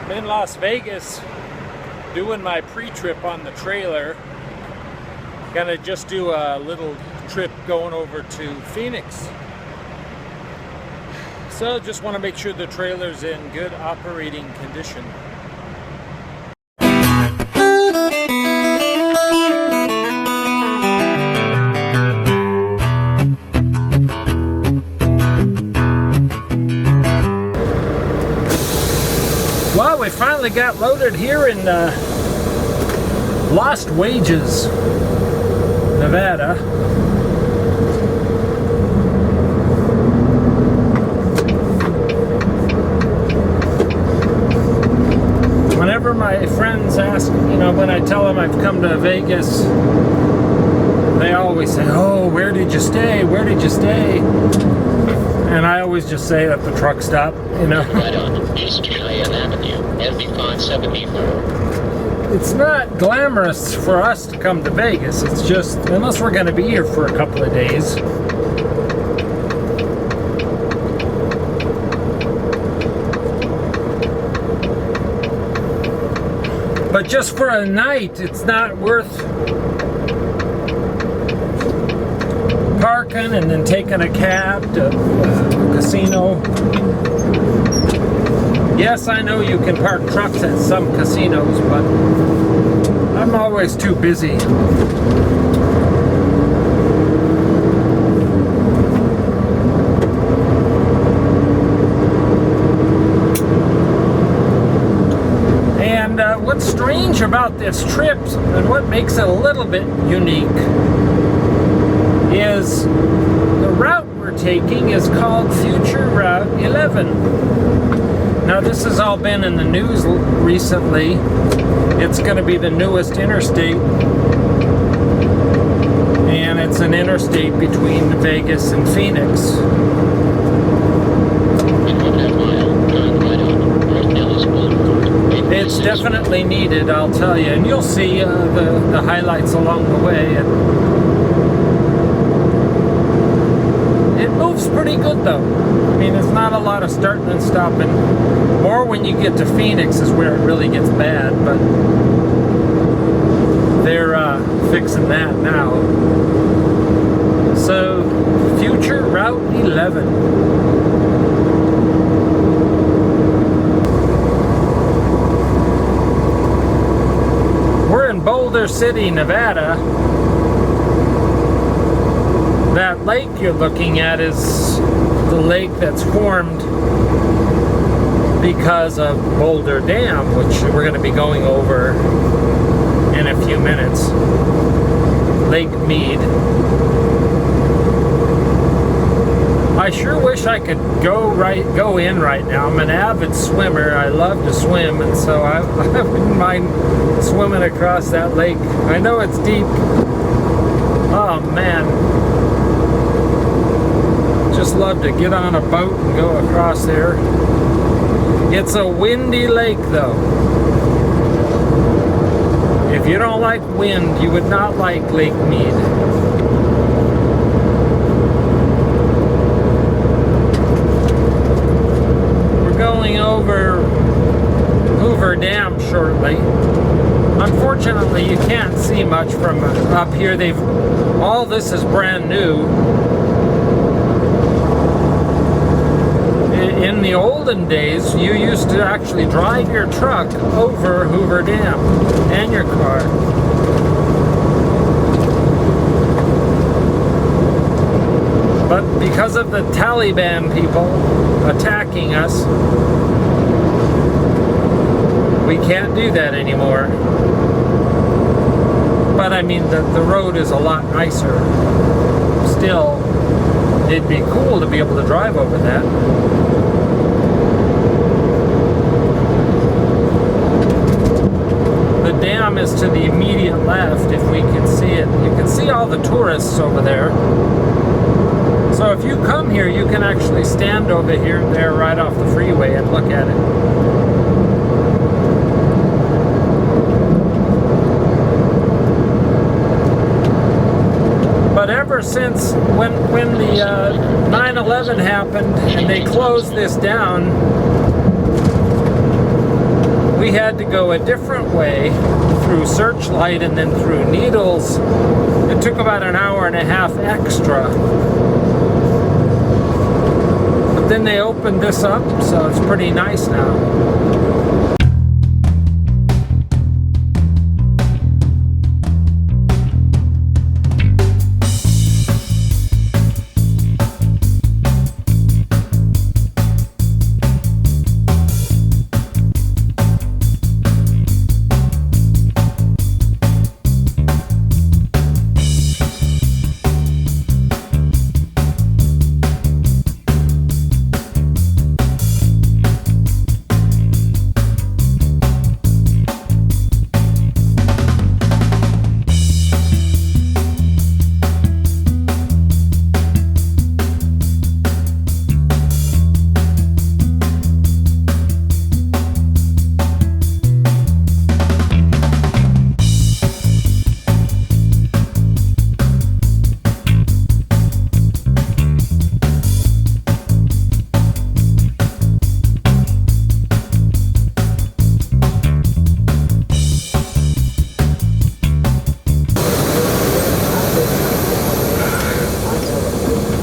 I'm in Las Vegas doing my pre-trip on the trailer. Gonna just do a little trip going over to Phoenix. So just want to make sure the trailer's in good operating condition. Well, we finally got loaded here in Lost Wages, Nevada. Whenever my friends ask, when I tell them I've come to Vegas, they always say, "Oh, where did you stay? Where did you stay?" And I always just say at the truck stop, Right on East Cheyenne Avenue, MB 574. It's not glamorous for us to come to Vegas. It's just, unless we're going to be here for a couple of days. But just for a night, it's not worth parking and then taking a cab to a casino. Yes, I know you can park trucks at some casinos, but I'm always too busy. And what's strange about this trip, and what makes it a little bit unique, is the route we're taking is called Future Route 11. Now this has all been in the news recently. It's going to be the newest interstate, and it's an interstate between Vegas and Phoenix. It's definitely needed, I'll tell you, and you'll see the highlights along the way. It moves pretty good though. I mean, it's not a lot of starting and stopping. More when you get to Phoenix is where it really gets bad, but they're fixing that now. So, Future Route 11. We're in Boulder City, Nevada. That lake you're looking at is the lake that's formed because of Hoover Dam, which we're going to be going over in a few minutes. Lake Mead. I sure wish I could go in right now. I'm an avid swimmer. I love to swim, and so I wouldn't mind swimming across that lake. I know it's deep. Oh man. Just love to get on a boat and go across there. It's a windy lake though. If you don't like wind, you would not like Lake Mead. We're going over Hoover Dam shortly. Unfortunately, you can't see much from up here. All this is brand new. In the olden days, you used to actually drive your truck over Hoover Dam and your car. But because of the Taliban people attacking us, we can't do that anymore. But I mean, the road is a lot nicer. Still, it'd be cool to be able to drive over that. The dam is to the immediate left, if we can see it. You can see all the tourists over there. So if you come here, you can actually stand over here and there right off the freeway and look at it. But ever since when the 9/11 happened and they closed this down, we had to go a different way through Searchlight and then through Needles. It took about an hour and a half extra. But then they opened this up, so it's pretty nice now.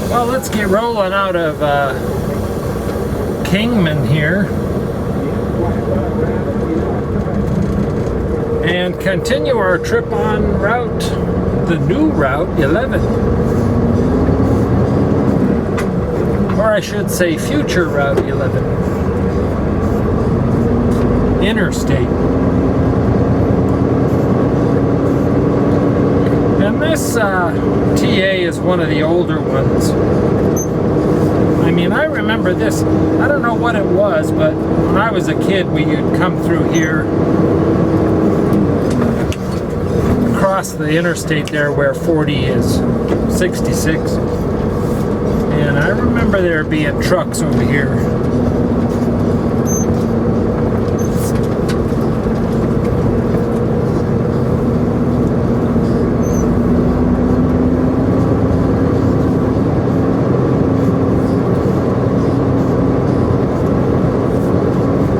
Well, let's get rolling out of Kingman here and continue our trip on the new Route 11. Or I should say future Route 11. Interstate. And this TA is one of the older ones. I mean, I remember this. I don't know what it was, but when I was a kid, you'd come through here, across the interstate there where 40 is, 66. And I remember there being trucks over here.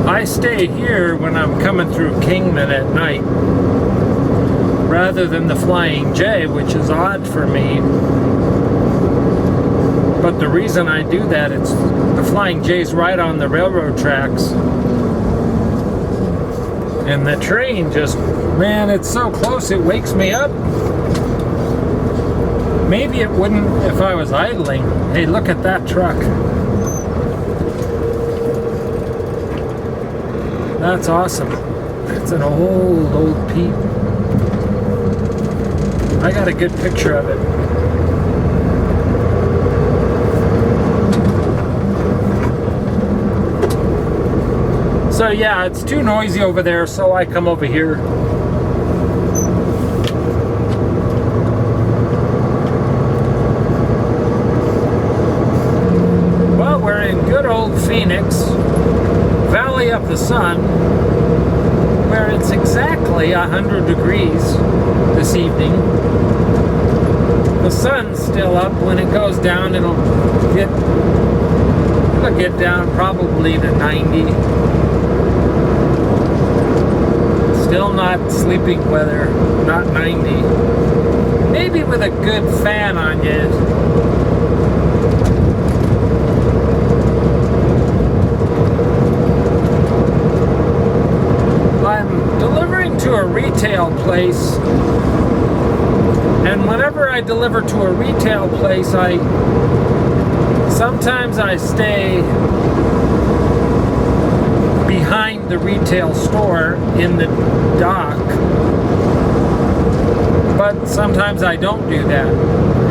I stay here when I'm coming through Kingman at night rather than the Flying J, which is odd for me. But the reason I do that, it's the Flying J's right on the railroad tracks. And the train just, man, it's so close it wakes me up. Maybe it wouldn't if I was idling. Hey, look at that truck. That's awesome. It's an old Pete. I got a good picture of it. So yeah, it's too noisy over there, so I come over here. Well, we're in good old Phoenix, Valley of the Sun, where it's exactly 100 degrees this evening. The sun's still up. When it goes down, it'll get down probably to 90. Still not sleeping weather, not 90. Maybe with a good fan on you. I'm delivering to a retail place, and whenever I deliver to a retail place, sometimes I stay behind the retail store in the dock, but sometimes I don't do that,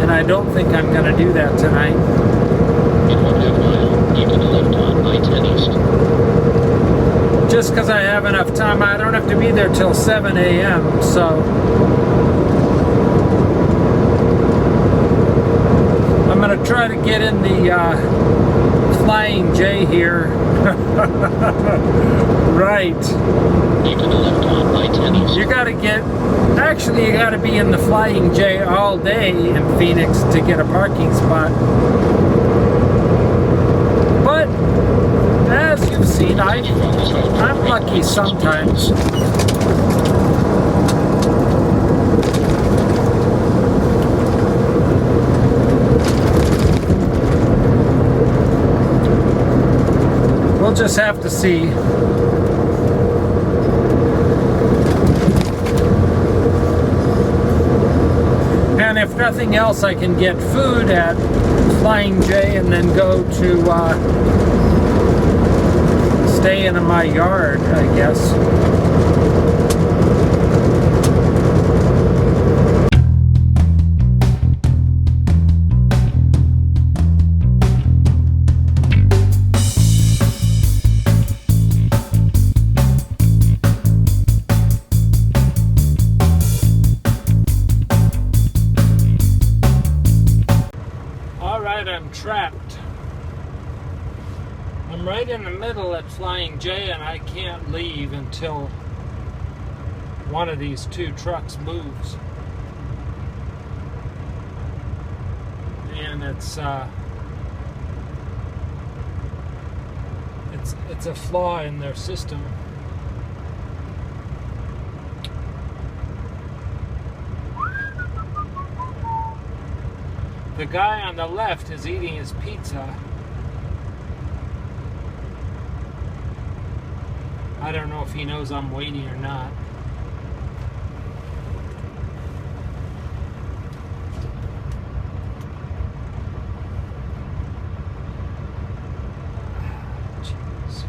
and I don't think I'm going to do that tonight. In 1/2 mile, keep to the left on I-10 East. Just because I have enough time, I don't have to be there till 7 a.m., so I'm going to try to get in the Flying J here. Right. Keep to the left on I-10 East. You got to be in the Flying J all day in Phoenix to get a parking spot. But as you've seen, I'm lucky sometimes. We'll just have to see. And if nothing else, I can get food at Flying J and then go to stay in my yard, I guess. I'm trapped. I'm right in the middle at Flying J and I can't leave until one of these two trucks moves. And it's a flaw in their system. The guy on the left is eating his pizza. I don't know if he knows I'm waiting or not. Jeez.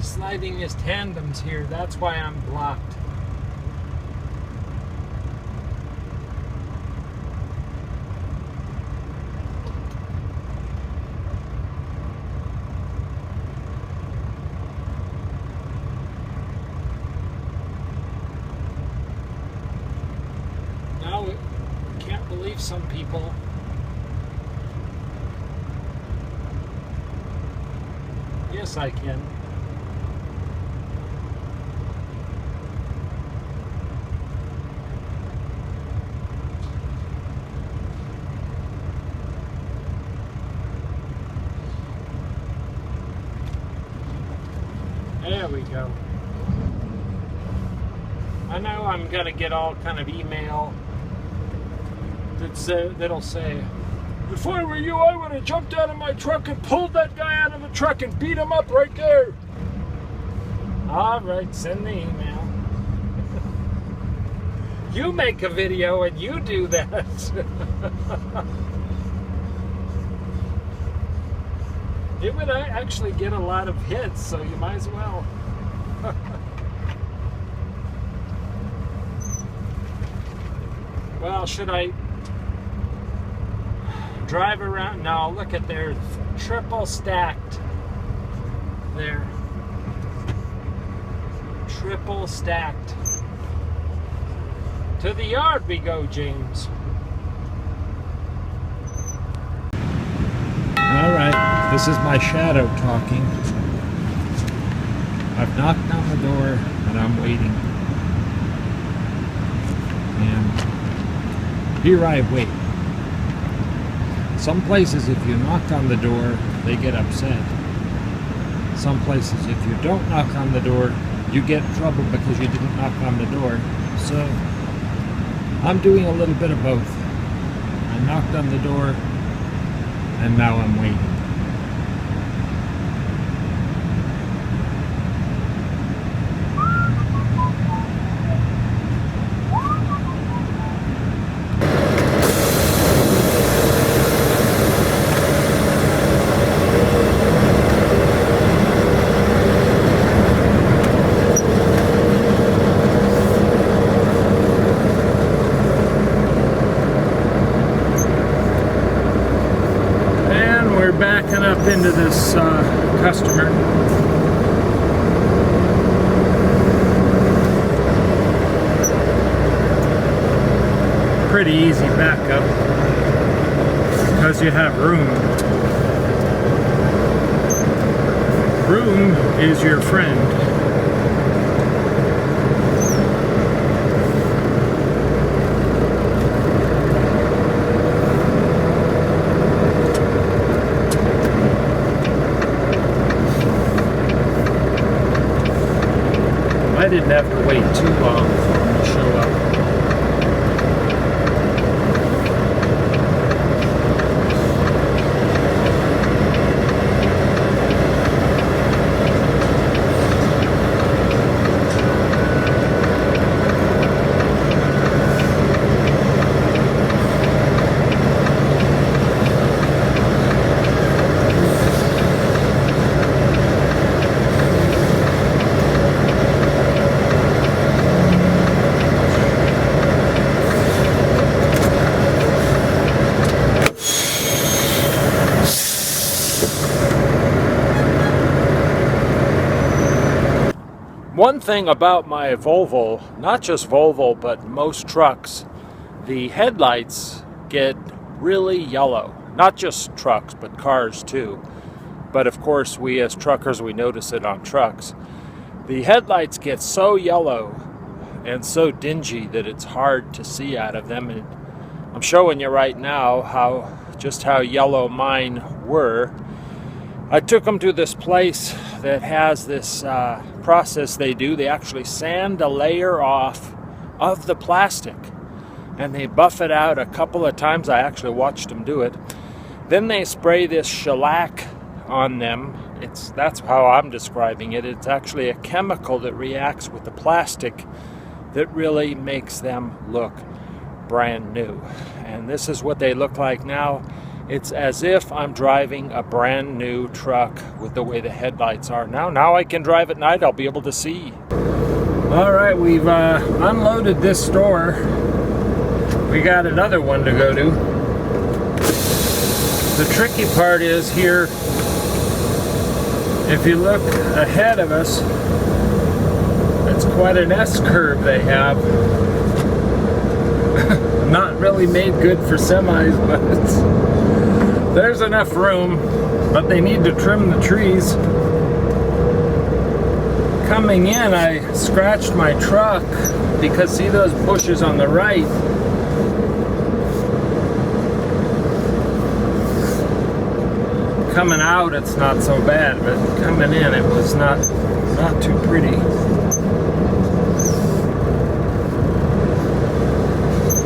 Sliding his tandems here, that's why I'm blocked. Now, I can't believe some people yes, I can. There we go. I know I'm gonna get all kind of email that'll say, if I were you, I would have jumped out of my truck and pulled that guy out of the truck and beat him up right there. All right, send the email. You make a video and you do that. It would actually get a lot of hits, so you might as well. Well, should I drive around? No, look at there, triple stacked. There. Triple stacked. To the yard we go, James. Alright, this is my shadow talking. I've knocked on the door and I'm waiting. And here I wait. Some places, if you knock on the door, they get upset. Some places, if you don't knock on the door, you get in trouble because you didn't knock on the door. So, I'm doing a little bit of both. I knocked on the door, and now I'm waiting. Backing up into this customer. pretty easy backup because you have room. Room is your friend. I didn't have to wait too long for him to show up. One thing about my Volvo, not just Volvo, but most trucks, the headlights get really yellow. Not just trucks, but cars too. But of course, we as truckers, we notice it on trucks. The headlights get so yellow and so dingy that it's hard to see out of them. And I'm showing you right now just how yellow mine were. I took them to this place that has this process they do. They actually sand a layer off of the plastic and they buff it out a couple of times. I actually watched them do it. Then they spray this shellac on them. That's how I'm describing it. It's actually a chemical that reacts with the plastic that really makes them look brand new. And this is what they look like now. It's as if I'm driving a brand new truck with the way the headlights are now. Now I can drive at night, I'll be able to see. All right, we've unloaded this store. We got another one to go to. The tricky part is here, if you look ahead of us, it's quite an S-curve they have. Not really made good for semis, but there's enough room, but they need to trim the trees. Coming in, I scratched my truck because see those bushes on the right? Coming out, it's not so bad, but coming in, it was not too pretty.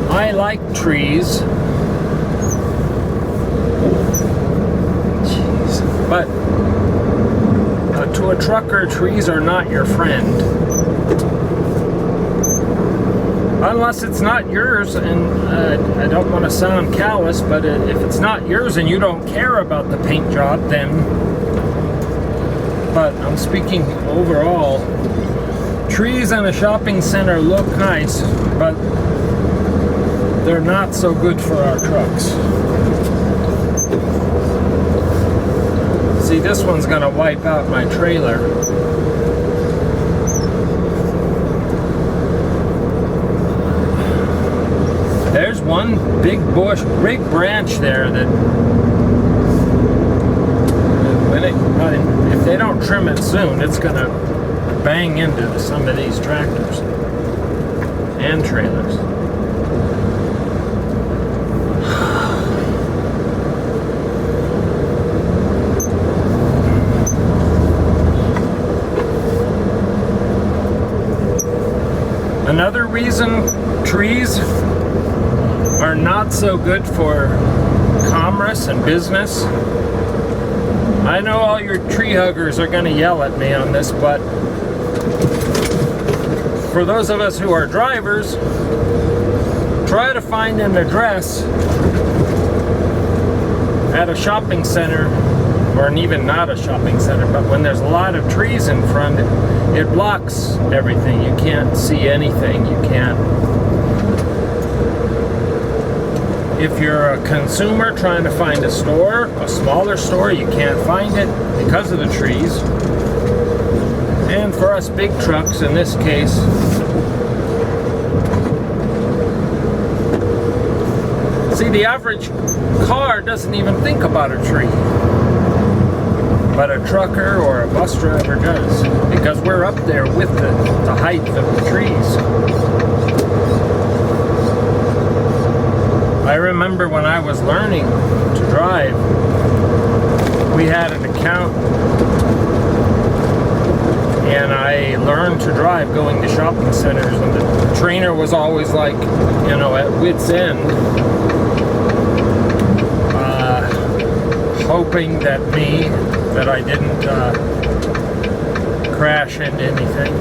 I like trees, but to a trucker, trees are not your friend. Unless it's not yours, and I don't want to sound callous, but if it's not yours and you don't care about the paint job, then, but I'm speaking overall, trees in a shopping center look nice, but they're not so good for our trucks. See, this one's gonna wipe out my trailer. There's one big bush, big branch there that if they don't trim it soon, it's gonna bang into some of these tractors and trailers. Another reason trees are not so good for commerce and business. I know all your tree huggers are going to yell at me on this, but for those of us who are drivers, try to find an address at a shopping center, or even not a shopping center, but when there's a lot of trees in front, it blocks everything. You can't see anything. You can't. If you're a consumer trying to find a store, a smaller store, you can't find it because of the trees. And for us big trucks, in this case, See, the average car doesn't even think about a tree, but a trucker or a bus driver does, because we're up there with the height of the trees. I remember when I was learning to drive, we had an account, and I learned to drive going to shopping centers, and the trainer was always like, you know, at wit's end, hoping that I didn't crash into anything.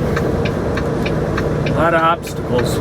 A lot of obstacles.